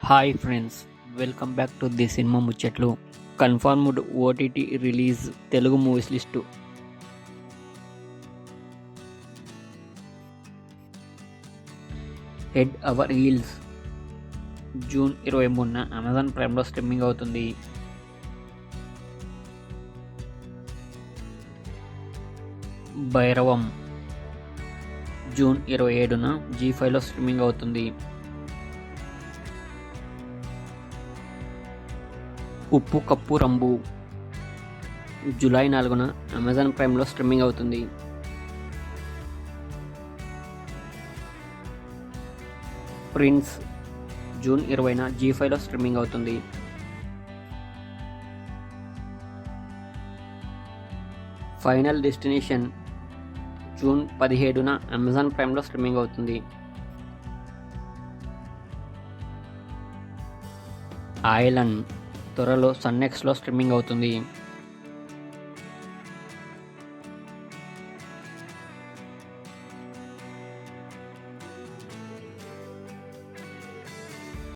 Hi friends, welcome back to the cinema Muchatlu. Confirmed OTT release Telugu movies list. Head over heels June 23న Amazon ప్రైమ్లో streaming అవుతుంది. Bhairavam June 27న జీ5లో streaming అవుతుంది. Uppu Kappurambu July 4న Amazon ప్రైమ్లో స్ట్రీమింగ్ అవుతుంది. ప్రిన్స్ జూన్ 20న జీ5లో స్ట్రీమింగ్ అవుతుంది. ఫైనల్ డెస్టినేషన్ జూన్ 17న అమెజాన్ ప్రైమ్లో స్ట్రీమింగ్ అవుతుంది. ఐలాండ్ త్వరలో సన్నెక్స్లో స్ట్రీమింగ్ అవుతుంది.